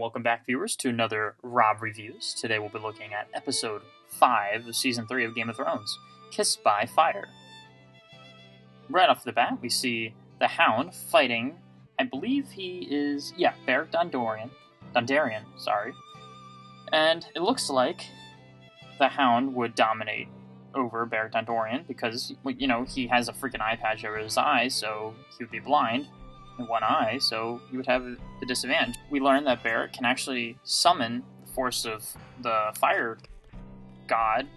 welcome back, viewers, to another Rob Reviews. Today we'll be looking at episode 5 of season 3 of Game of Thrones, Kissed by Fire. Right off the bat, we see the Hound fighting, I believe he is, Beric Dondarrion, and it looks like the Hound would dominate over Beric Dondarrion because, he has a freaking eye patch over his eye, so he would be blind in one eye, so he would have the disadvantage. We learned that Beric can actually summon the force of the fire god,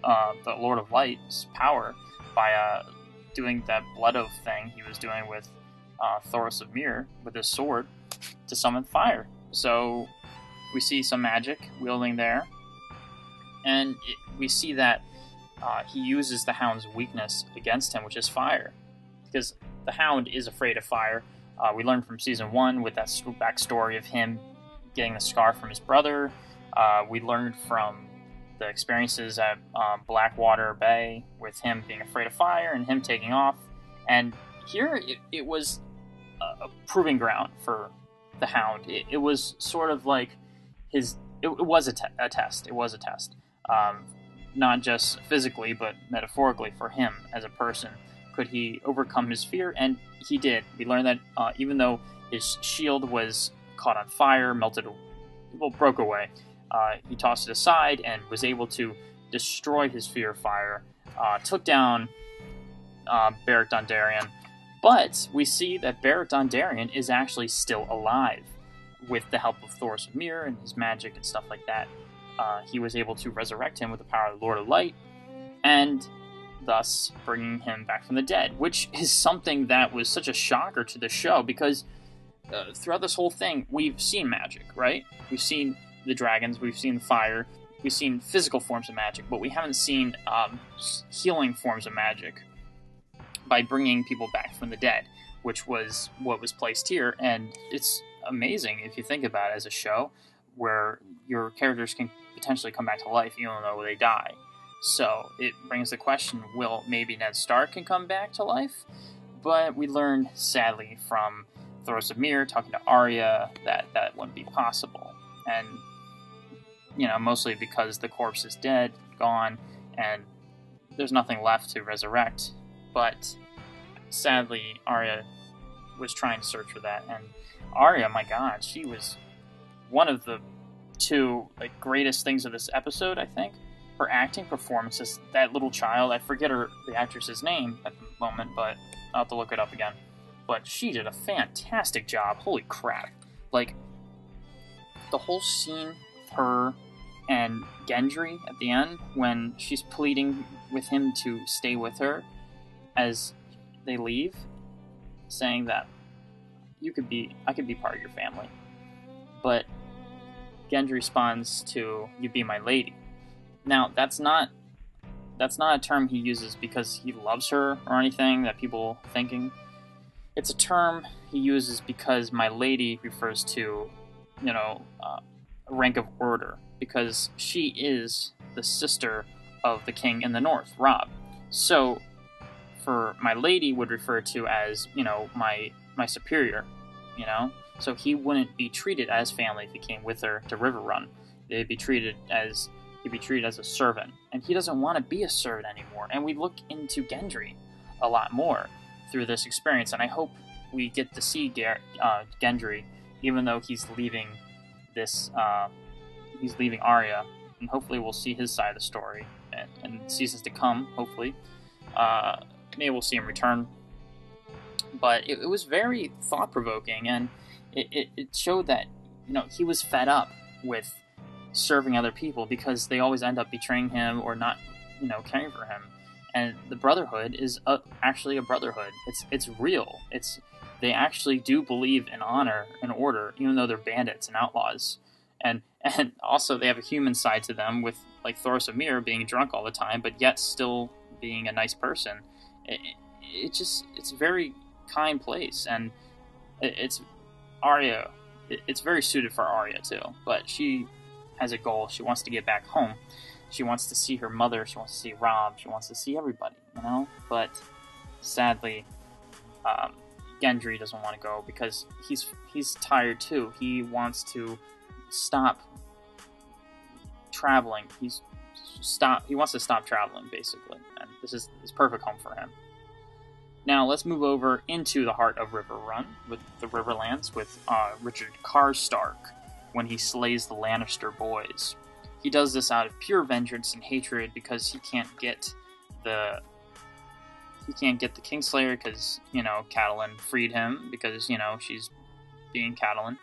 the Lord of Light's power, by doing that blood oath thing he was doing with Thoros of Myr with his sword to summon fire. So we see some magic wielding there, and we see that he uses the Hound's weakness against him, which is fire, because the Hound is afraid of fire. We learned from season 1 with that backstory of him getting the scar from his brother. We learned from the experiences at Blackwater Bay with him being afraid of fire and him taking off. And here it was a proving ground for the Hound. It was sort of like it was a test. It was a test. Not just physically, but metaphorically for him as a person. Could he overcome his fear? And he did. We learned that even though his shield was caught on fire, broke away, he tossed it aside and was able to destroy his fear of fire, took down Beric Dondarrion. But we see that Beric Dondarrion is actually still alive with the help of Thoros of Myr and his magic and stuff like that. He was able to resurrect him with the power of the Lord of Light, and thus bringing him back from the dead, which is something that was such a shocker to the show, because throughout this whole thing, we've seen magic, right? We've seen the dragons, we've seen the fire, we've seen physical forms of magic, but we haven't seen healing forms of magic by bringing people back from the dead, which was what was placed here. And it's amazing if you think about it as a show where your characters can potentially come back to life even though they die. So it brings the question, will maybe Ned Stark can come back to life? But we learned, sadly, from Thoros of Myr talking to Arya that wouldn't be possible. And, mostly because the corpse is dead, gone, and there's nothing left to resurrect. But sadly, Arya was trying to search for that. And Arya, my God, she was one of the two greatest things of this episode, I think. Her acting performances, that little child, I forget the actress's name at the moment, but I'll have to look it up again. But she did a fantastic job. Holy crap. The whole scene, her and Gendry at the end, when she's pleading with him to stay with her as they leave, saying that I could be part of your family. But Gendry responds to, "You be my lady." Now, that's not a term he uses because he loves her or anything that people are thinking. It's a term he uses because my lady refers to, a rank of order, because she is the sister of the king in the north, Robb. So, for my lady would refer to as, my superior, So he wouldn't be treated as family if he came with her to Riverrun. He'd be treated as a servant, and he doesn't want to be a servant anymore. And we look into Gendry a lot more through this experience, and I hope we get to see Gendry, even though he's leaving Arya, and hopefully we'll see his side of the story, and seasons to come, hopefully. Maybe we'll see him return. But it was very thought-provoking, and it showed that, he was fed up with serving other people because they always end up betraying him or not, caring for him. And the Brotherhood is actually a brotherhood. It's real. They actually do believe in honor and order, even though they're bandits and outlaws. And also they have a human side to them, with Thoros of Myr being drunk all the time, but yet still being a nice person. It's a very kind place, and it's Arya. It's very suited for Arya too, but she has a goal. She wants to get back home. She wants to see her mother. She wants to see Robb. She wants to see everybody, But sadly, Gendry doesn't want to go because he's tired too. He wants to stop traveling. He wants to stop traveling, basically, and this is his perfect home for him. Now let's move over into the heart of Riverrun with the Riverlands with Richard Karstark when he slays the Lannister boys. He does this out of pure vengeance and hatred because he can't get the Kingslayer because, Catelyn freed him because, she's being Catelyn.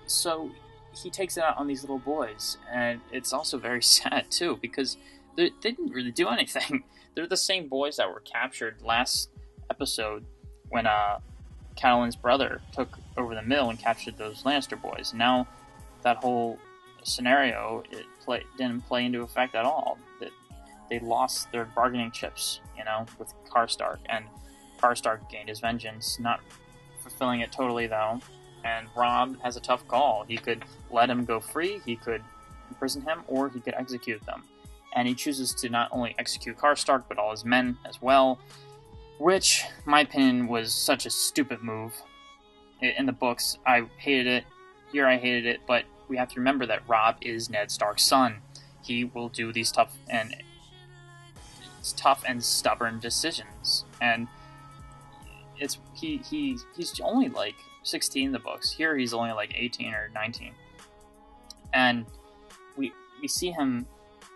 So he takes it out on these little boys, and it's also very sad too because they didn't really do anything. They're the same boys that were captured last episode when Catelyn's brother took over the mill and captured those Lannister boys. Now that whole scenario didn't play into effect at all. They lost their bargaining chips, with Karstark, and Karstark gained his vengeance, not fulfilling it totally though. And Robb has a tough call. He could let him go free, he could imprison him, or he could execute them. And he chooses to not only execute Karstark, but all his men as well, which, in my opinion, was such a stupid move. In the books, I hated it. Here I hated it, but we have to remember that Robb is Ned Stark's son. He will do these tough and stubborn decisions, and he's only like 16 in the books. Here he's only like 18 or 19, and we see him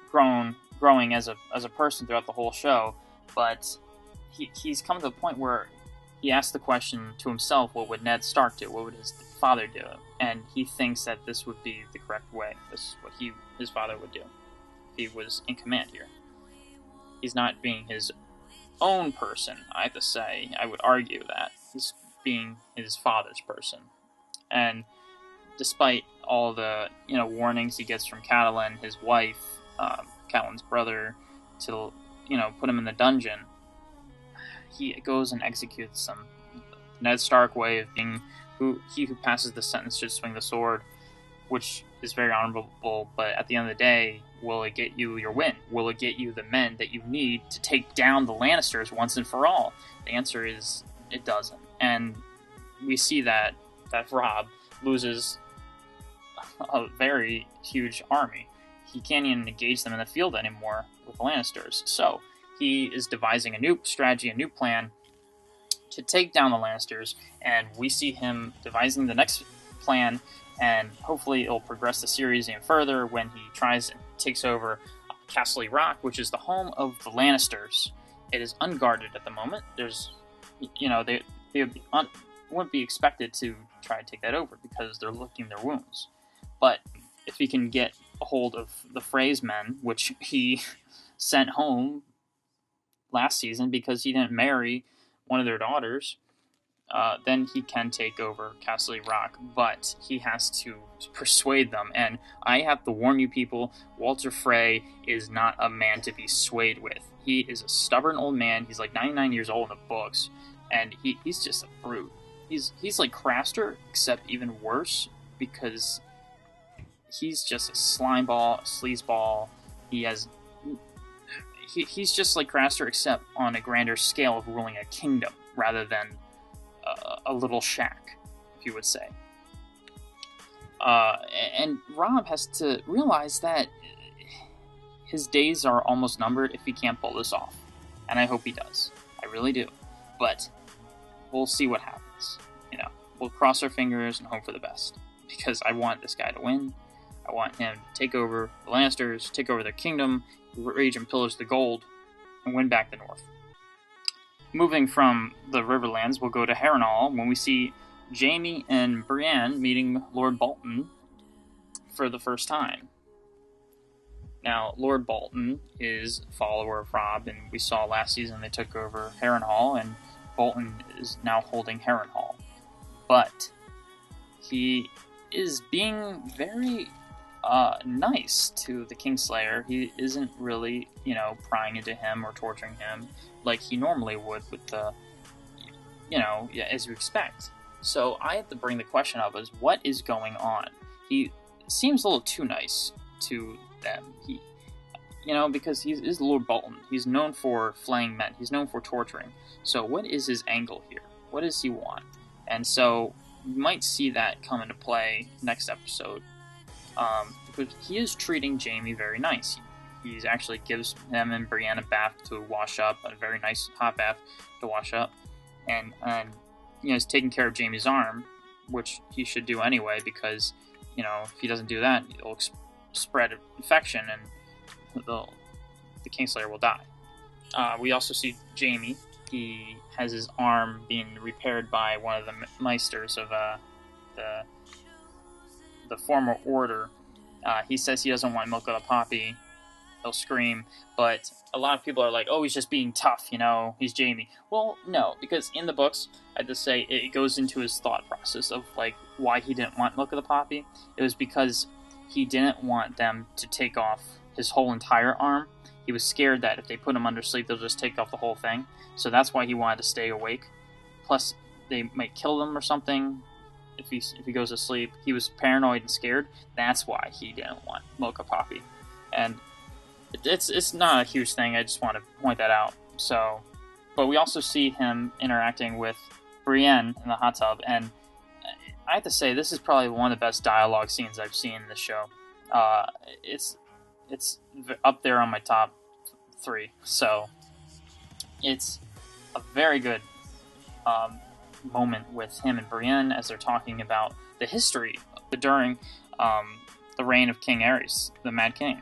growing as a person throughout the whole show, but he's come to the point where he asks the question to himself, what would Ned Stark do? What would his father do? And he thinks that this would be the correct way. This is what his father would do if he was in command here. He's not being his own person, I have to say. I would argue that he's being his father's person. And despite all the warnings he gets from Catelyn, his wife, Catelyn's brother, to put him in the dungeon, he goes and executes them. Ned Stark way of being who passes the sentence should swing the sword, which is very honorable, but at the end of the day, will it get you your win? Will it get you the men that you need to take down the Lannisters once and for all? The answer is it doesn't. And we see that Robb loses a very huge army. He can't even engage them in the field anymore with the Lannisters. So he is devising a new strategy, a new plan to take down the Lannisters, and we see him devising the next plan, and hopefully it'll progress the series even further when he tries and takes over Castle Rock, which is the home of the Lannisters. It is unguarded at the moment. There's, they wouldn't be expected to try to take that over because they're licking their wounds. But if he can get a hold of the Freys men, which he sent home last season because he didn't marry one of their daughters, then he can take over Castle Rock, but he has to persuade them. And I have to warn you people, Walder Frey is not a man to be swayed with. He is a stubborn old man. He's like 99 years old in the books, and he's just a brute. He's like Craster, except even worse, because he's just a slimeball, a sleazeball. He's just like Craster, except on a grander scale of ruling a kingdom rather than a little shack, if you would say. And Robb has to realize that his days are almost numbered if he can't pull this off. And I hope he does. I really do. But we'll see what happens. We'll cross our fingers and hope for the best. Because I want this guy to win. I want him to take over the Lannisters, take over their kingdom, rage and pillage the gold, and win back the North. Moving from the Riverlands, we'll go to Harrenhal when we see Jaime and Brienne meeting Lord Bolton for the first time. Now, Lord Bolton is a follower of Robb, and we saw last season they took over Harrenhal, and Bolton is now holding Harrenhal. But he is being very nice to the Kingslayer. He isn't really, prying into him or torturing him like he normally would with the, as you expect. So I have to bring the question up as what is going on? He seems a little too nice to them. Because he is Lord Bolton. He's known for flaying men. He's known for torturing. So what is his angle here? What does he want? And so you might see that come into play next episode. Because he is treating Jaime very nice. He actually gives him and Brienne a bath to wash up, a very nice hot bath to wash up, and he's taking care of Jaime's arm, which he should do anyway, because if he doesn't do that, it'll spread infection and the Kingslayer will die. We also see Jaime. He has his arm being repaired by one of the Meisters of the former order. He says he doesn't want milk of the poppy. He'll scream, but a lot of people are like, oh, he's just being tough, he's Jaime. Well, no, because in the books, I have to say, it goes into his thought process of, like, why he didn't want milk of the poppy. It was because he didn't want them to take off his whole entire arm. He was scared that if they put him under sleep, they'll just take off the whole thing. So that's why he wanted to stay awake. Plus, they might kill him or something if he goes to sleep. He was paranoid and scared. That's why he didn't want milk of poppy. And it's not a huge thing. I just want to point that out. So, but we also see him interacting with Brienne in the hot tub, and I have to say this is probably one of the best dialogue scenes I've seen in the show. It's up there on my top 3. So it's a very good moment with him and Brienne as they're talking about the history during the reign of King Aerys, the Mad King.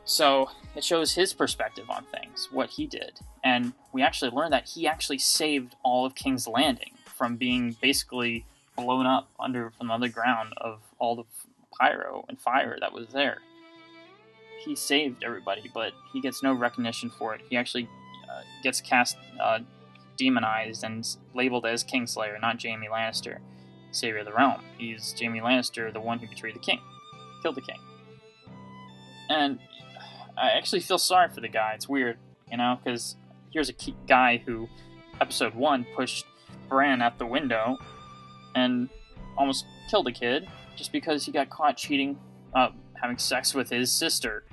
So it shows his perspective on things, what he did. And we actually learned that he actually saved all of King's Landing from being basically blown up from the underground of all the pyro and fire that was there. He saved everybody, but he gets no recognition for it. He actually gets cast demonized and labeled as Kingslayer, not Jaime Lannister, Savior of the Realm. He's Jaime Lannister, the one who betrayed the king, killed the king. And I actually feel sorry for the guy. It's weird, because here's a guy who, episode 1, pushed Bran out the window and almost killed a kid just because he got caught cheating, having sex with his sister.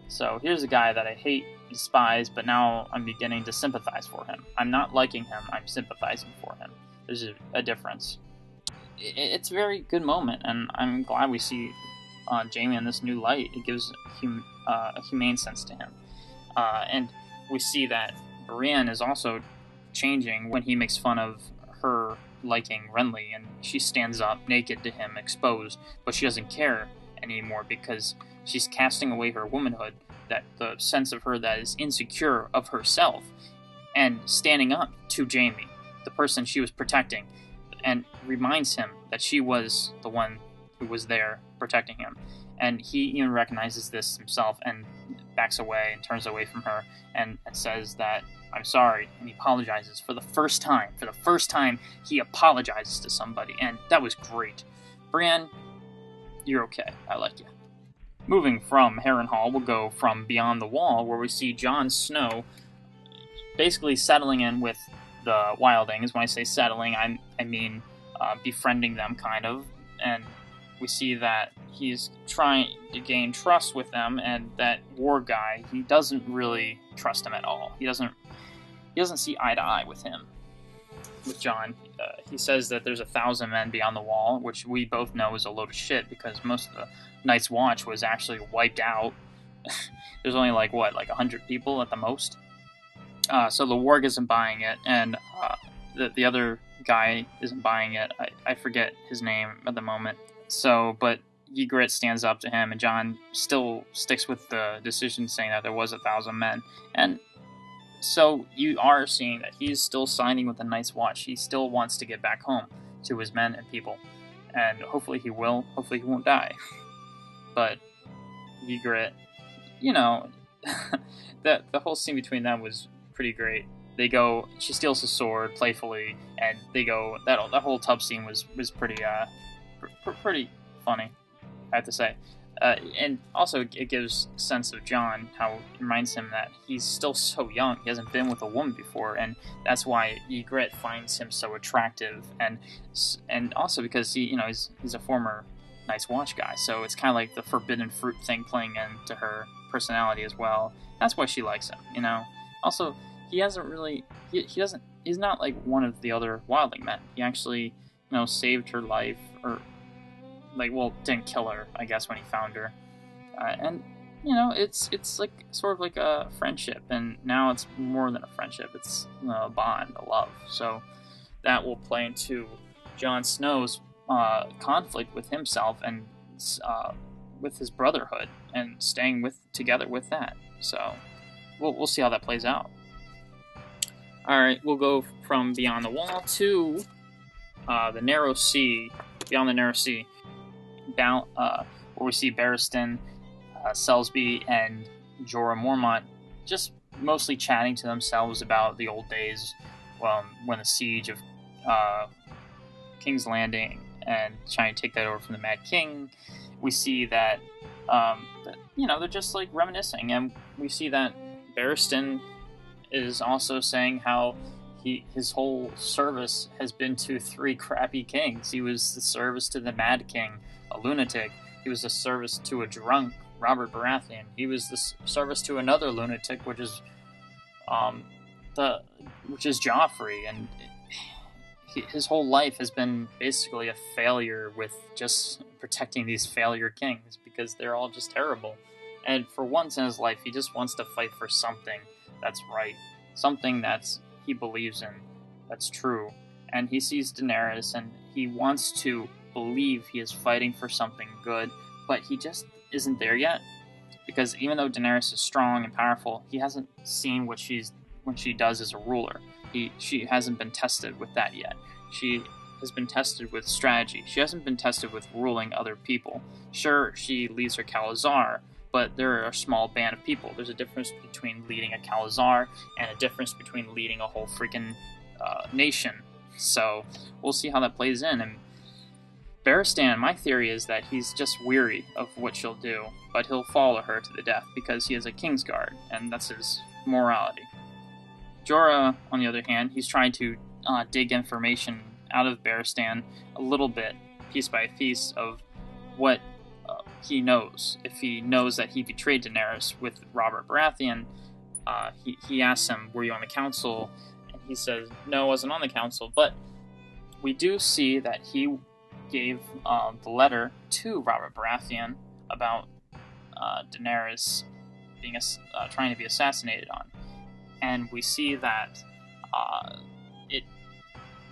So here's a guy that I hate, despise, but now I'm beginning to sympathize for him. I'm not liking him, I'm sympathizing for him. There's a difference. It's a very good moment, and I'm glad we see Jaime in this new light. It gives a humane sense to him. And we see that Brienne is also changing when he makes fun of her liking Renly, and she stands up naked to him, exposed, but she doesn't care anymore because she's casting away her womanhood, that the sense of her that is insecure of herself, and standing up to Jaime, the person she was protecting, and reminds him that she was the one who was there protecting him. And he even recognizes this himself and backs away and turns away from her and says that, I'm sorry, and he apologizes for the first time. For the first time, he apologizes to somebody, and that was great. Brienne, you're okay. I like you. Moving from Harrenhal, we'll go from Beyond the Wall, where we see Jon Snow basically settling in with the Wildlings. When I say settling, I mean befriending them, kind of. And we see that he's trying to gain trust with them, and that war guy, he doesn't really trust him at all. He doesn't see eye to eye with him, with Jon. He says that there's 1,000 men beyond the wall, which we both know is a load of shit, because most of the Night's Watch was actually wiped out. There's only, 100 people at the most. So the warg isn't buying it, and the other guy isn't buying it. I forget his name at the moment. So, but Ygritte stands up to him, and Jon still sticks with the decision, saying that there was 1,000 men. And so you are seeing that he's still signing with the Night's Watch. He still wants to get back home to his men and people. And hopefully he will. Hopefully he won't die. But Ygritte, the whole scene between them was pretty great. They go, she steals his sword playfully, and they go, that whole tub scene was pretty pretty funny, I have to say. And also it gives a sense of Jon, how it reminds him that he's still so young. He hasn't been with a woman before, and that's why Ygritte finds him so attractive. And also because he's a former Night's Watch guy, so it's kind of like the forbidden fruit thing playing into her personality as well. That's why she likes him, Also, he hasn't really, he doesn't he's not like one of the other wildling men. He actually, saved her life, or didn't kill her, I guess, when he found her. And it's like sort of like a friendship, and now it's more than a friendship. It's a bond, a love. So that will play into Jon Snow's conflict with himself and with his brotherhood, and staying together with that. So we'll see how that plays out. All right, we'll go from Beyond the Wall to the Narrow Sea. Beyond the Narrow Sea, down where we see Barristan, Selsby, and Jorah Mormont just mostly chatting to themselves about the old days, when the siege of King's Landing, and trying to take that over from the Mad King. We see that they're just like reminiscing, and we see that Barristan is also saying how his whole service has been to 3 crappy kings. He was the service to the Mad King, a lunatic. He was the service to a drunk, Robert Baratheon. He was the service to another lunatic, which is Joffrey, and his whole life has been basically a failure with just protecting these failure kings, because they're all just terrible. And for once in his life, he just wants to fight for something that's right, something that's he believes in, that's true. And he sees Daenerys, and he wants to believe he is fighting for something good, but he just isn't there yet. Because even though Daenerys is strong and powerful, he hasn't seen what she does as a ruler. She hasn't been tested with that yet. She has been tested with strategy. She hasn't been tested with ruling other people. Sure, she leads her Khalasar, but they're a small band of people. There's a difference between leading a Khalasar and a difference between leading a whole freaking nation. So we'll see how that plays in. And Barristan, my theory is that he's just weary of what she'll do, but he'll follow her to the death because he is a Kingsguard, and that's his morality. Jorah, on the other hand, he's trying to dig information out of Barristan a little bit, piece by piece, of what he knows. If he knows that he betrayed Daenerys with Robert Baratheon, he asks him, "Were you on the council?" And he says, "No, I wasn't on the council." But we do see that he gave the letter to Robert Baratheon about Daenerys being trying to be assassinated on, and we see that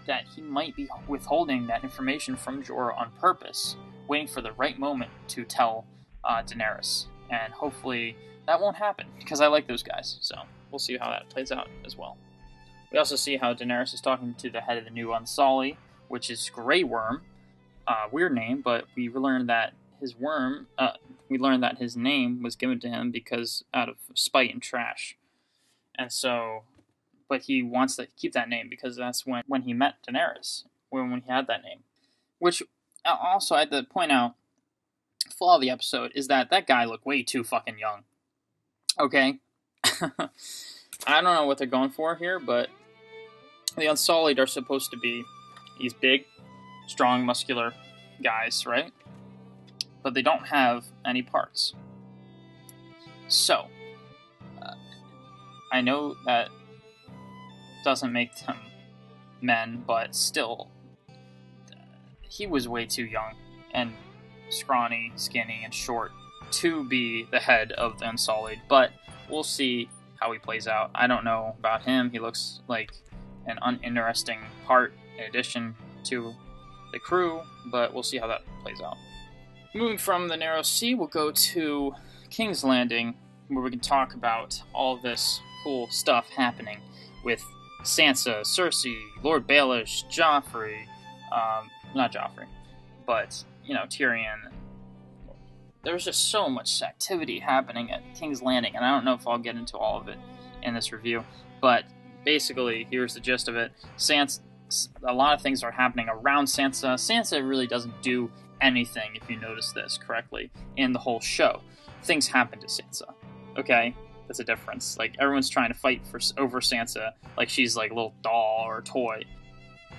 that he might be withholding that information from Jorah on purpose, waiting for the right moment to tell Daenerys, and hopefully that won't happen, because I like those guys, so we'll see how that plays out as well. We also see how Daenerys is talking to the head of the new Unsullied, which is Grey Worm. Weird name, but we learned that his name was given to him because out of spite and trash. And so, but he wants to keep that name because that's when he met Daenerys, when he had that name. Which, also, I had to point out, flaw of the episode is that guy looked way too fucking young. Okay? I don't know what they're going for here, but the Unsullied are supposed to be these big, strong, muscular guys, right? But they don't have any parts. So, I know that doesn't make them men, but still, he was way too young and scrawny, skinny, and short to be the head of the Unsullied, but we'll see how he plays out. I don't know about him. He looks like an uninteresting part in addition to the crew, but we'll see how that plays out. Moving from the Narrow Sea, we'll go to King's Landing, where we can talk about all this cool stuff happening with Sansa, Cersei, Lord Baelish, Joffrey, not Joffrey, but, Tyrion. There's just so much activity happening at King's Landing, and I don't know if I'll get into all of it in this review, but basically, here's the gist of it. A lot of things are happening around Sansa. Sansa really doesn't do anything, if you notice this correctly, in the whole show. Things happen to Sansa, okay? That's a difference. Like, everyone's trying to fight over Sansa like she's like a little doll or a toy.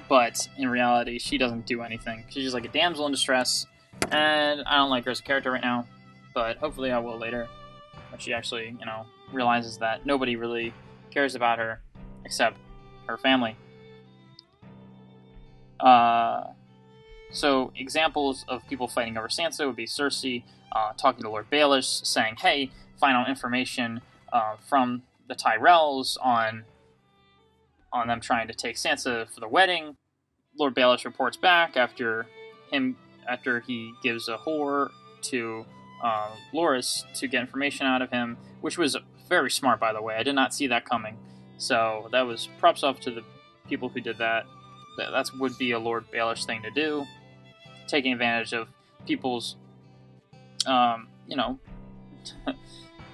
But in reality, she doesn't do anything. She's just like a damsel in distress, and I don't like her as a character right now, but hopefully I will later, when she actually, realizes that nobody really cares about her except her family. So examples of people fighting over Sansa would be Cersei talking to Lord Baelish, saying, hey, find out information from the Tyrells on them trying to take Sansa for the wedding. Lord Baelish reports back after he gives a whore to Loras to get information out of him, which was very smart, by the way. I did not see that coming. So that was props off to the people who did that. That would be a Lord Baelish thing to do. Taking advantage of people's, dicking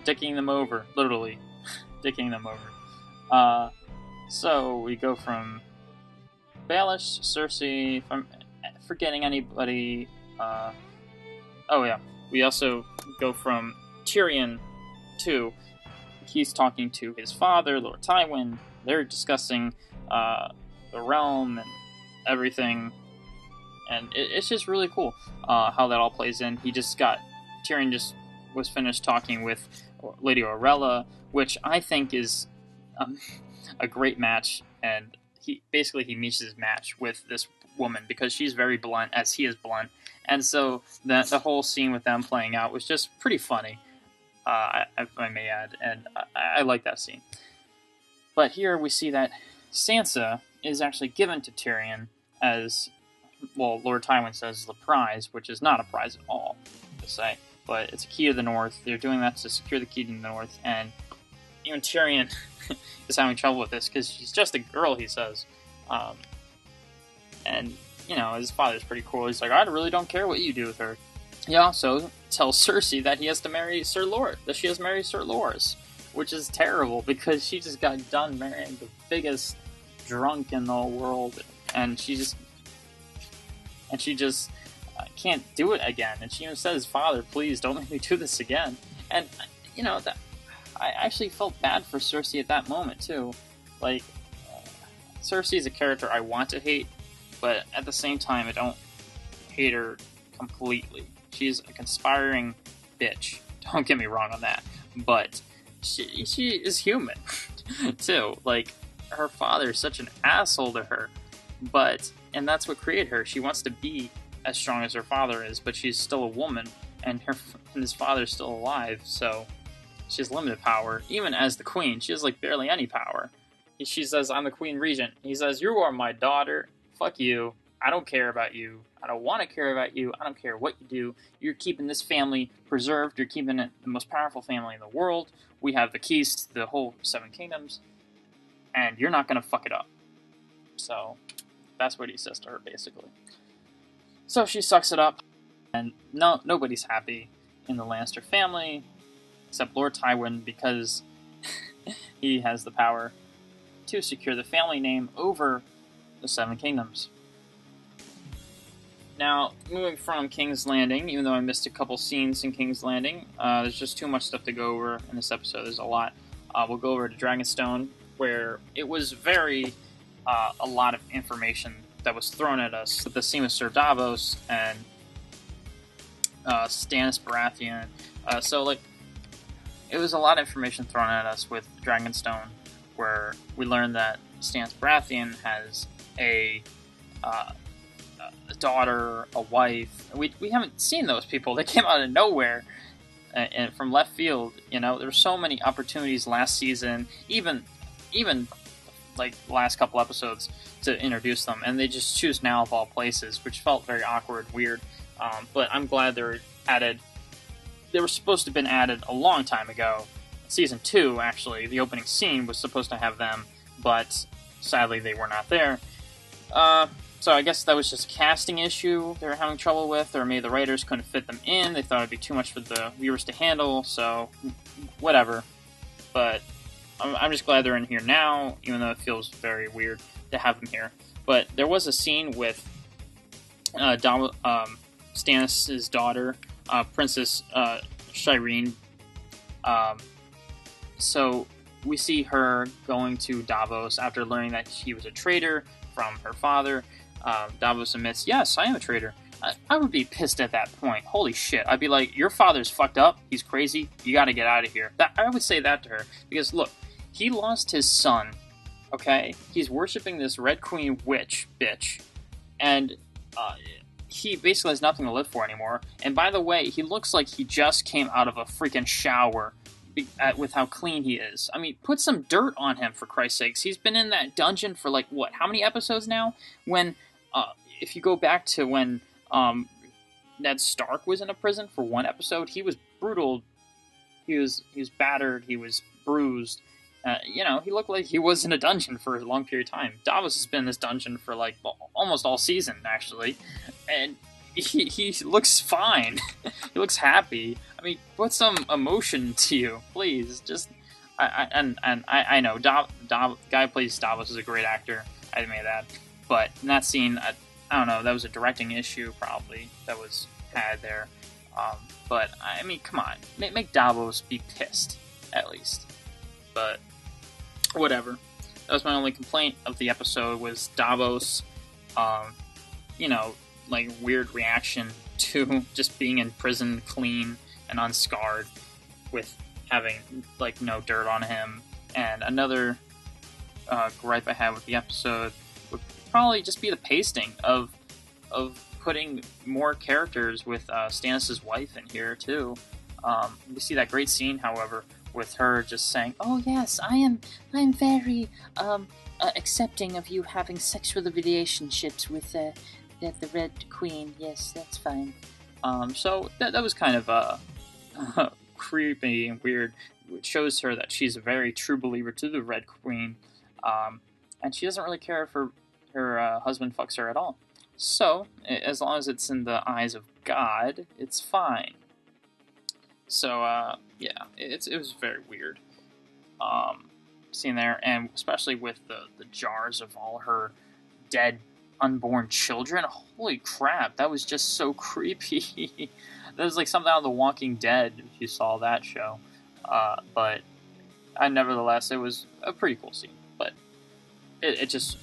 them over. Literally. Dicking them over. So we go from Baelish, Cersei, if I'm forgetting anybody. We also go from Tyrion to he's talking to his father, Lord Tywin. They're discussing the realm and everything, and it's just really cool how that all plays in. Tyrion just was finished talking with Lady Orella, which I think is a great match, and he meets his match with this woman because she's very blunt, as he is blunt, and so the whole scene with them playing out was just pretty funny, I may add, and I like that scene. But here we see that Sansa is actually given to Tyrion as, well, Lord Tywin says the prize, which is not a prize at all, to say, but it's a key to the North. They're doing that to secure the key to the North, and even Tyrion is having trouble with this because she's just a girl, he says. And, his father's pretty cool. He's like, I really don't care what you do with her. He also tells Cersei that he has to marry Sir Loras, which is terrible because she just got done marrying the biggest drunk in the whole world, and she just can't do it again. And she even says, Father, please don't make me do this again. And, that I actually felt bad for Cersei at that moment, too. Like, Cersei is a character I want to hate, but at the same time, I don't hate her completely. She's a conspiring bitch. Don't get me wrong on that. But she is human, too. Like, her father is such an asshole to her. And that's what created her. She wants to be as strong as her father is, but she's still a woman, and his father's still alive, so she has limited power. Even as the queen, she has, barely any power. She says, I'm the queen regent. He says, you are my daughter. Fuck you. I don't care about you. I don't want to care about you. I don't care what you do. You're keeping this family preserved. You're keeping it the most powerful family in the world. We have the keys to the whole Seven Kingdoms, and you're not going to fuck it up. So that's what he says to her, basically. So she sucks it up, and nobody's happy in the Lannister family, except Lord Tywin, because he has the power to secure the family name over the Seven Kingdoms. Now, moving from King's Landing, even though I missed a couple scenes in King's Landing, there's just too much stuff to go over in this episode. There's a lot. We'll go over to Dragonstone, where it was a lot of information that was thrown at us with the scene with Sir Davos and Stannis Baratheon. It was a lot of information thrown at us with Dragonstone, where we learned that Stannis Baratheon has a daughter, a wife. We haven't seen those people. They came out of nowhere and from left field. There were so many opportunities last season, even the last couple episodes, to introduce them, and they just choose now of all places, which felt very awkward, weird. But I'm glad they were added. They were supposed to have been added a long time ago. Season 2, actually, the opening scene was supposed to have them, but sadly they were not there. So I guess that was just a casting issue they were having trouble with, or maybe the writers couldn't fit them in. They thought it'd be too much for the viewers to handle, so whatever. But I'm just glad they're in here now, even though it feels very weird to have them here. But there was a scene with Stannis' daughter, Princess Shireen. So we see her going to Davos after learning that she was a traitor from her father. Davos admits, yes, I am a traitor. I would be pissed at that point. Holy shit. I'd be like, your father's fucked up. He's crazy. You gotta get out of here. I would say that to her. Because, look, he lost his son Okay, he's worshiping this Red Queen witch bitch, and he basically has nothing to live for anymore. And by the way, he looks like he just came out of a freaking shower with how clean he is. I mean, put some dirt on him, for Christ's sakes. He's been in that dungeon for like, what, how many episodes now? When, if you go back to when Ned Stark was in a prison for one episode, he was brutal. He was battered. He was bruised. He looked like he was in a dungeon for a long period of time. Davos has been in this dungeon for like almost all season, actually, and he looks fine. He looks happy. I mean, put some emotion to you, please. Just I know guy who plays Davos is a great actor. I admit that, but in that scene, I don't know. That was a directing issue, probably, that was had there. But I mean, come on, make Davos be pissed at least. But whatever. That was my only complaint of the episode, was Davos, like, weird reaction to just being in prison clean and unscarred with having, like, no dirt on him. And another gripe I had with the episode would probably just be the pasting of putting more characters with Stannis' wife in here, too. We see that great scene, however, with her just saying, "Oh yes, I'm very accepting of you having sexual relationships with the Red Queen. Yes, that's fine." So that was kind of creepy and weird. It shows her that she's a very true believer to the Red Queen, and she doesn't really care if her husband fucks her at all. So as long as it's in the eyes of God, it's fine. So, yeah, it was very weird, seeing there, and especially with the jars of all her dead, unborn children. Holy crap, that was just so creepy. That was like something out of The Walking Dead, if you saw that show. But nevertheless, it was a pretty cool scene, but it just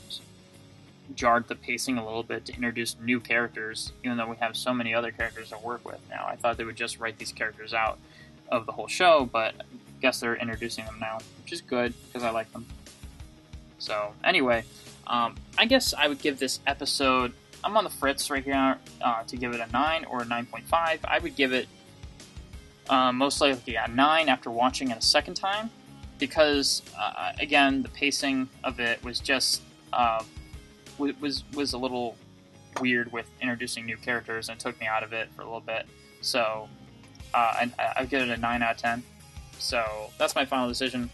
jarred the pacing a little bit to introduce new characters, even though we have so many other characters to work with now. I thought they would just write these characters out of the whole show, but I guess they're introducing them now, which is good, because I like them. So, anyway, I guess I would give this episode, I'm on the fritz right here, to give it a 9 or a 9.5. I would give it most likely a 9 after watching it a second time, because, again, the pacing of it was just was a little weird with introducing new characters, and it took me out of it for a little bit. So I'd give it a 9 out of 10. So that's my final decision.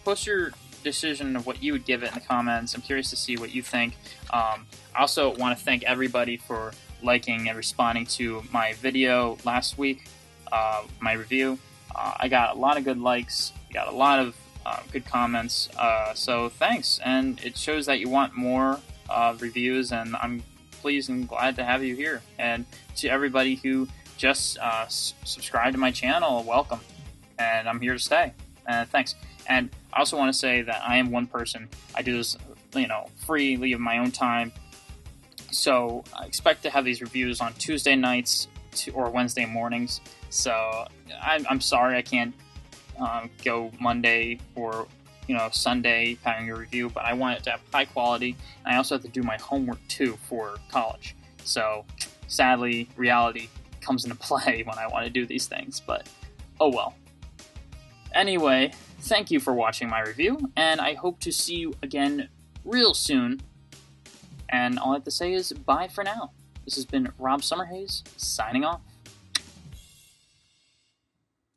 Post your decision of what you would give it in the comments. I'm curious to see what you think. I also want to thank everybody for liking and responding to my video last week, my review. I got a lot of good likes, got a lot of good comments, so thanks, and it shows that you want more reviews, and I'm pleased and glad to have you here. And to everybody who just subscribed to my channel, welcome, and I'm here to stay, and thanks. And I also want to say that I am one person. I do this, freely of my own time, so I expect to have these reviews on Tuesday nights or Wednesday mornings. So I'm sorry I can't go Monday or Sunday having a review, but I want it to have high quality, and I also have to do my homework too for college. So sadly, reality comes into play when I want to do these things, but oh well. Anyway, thank you for watching my review, and I hope to see you again real soon. And all I have to say is bye for now. This has been Rob Summerhays, signing off.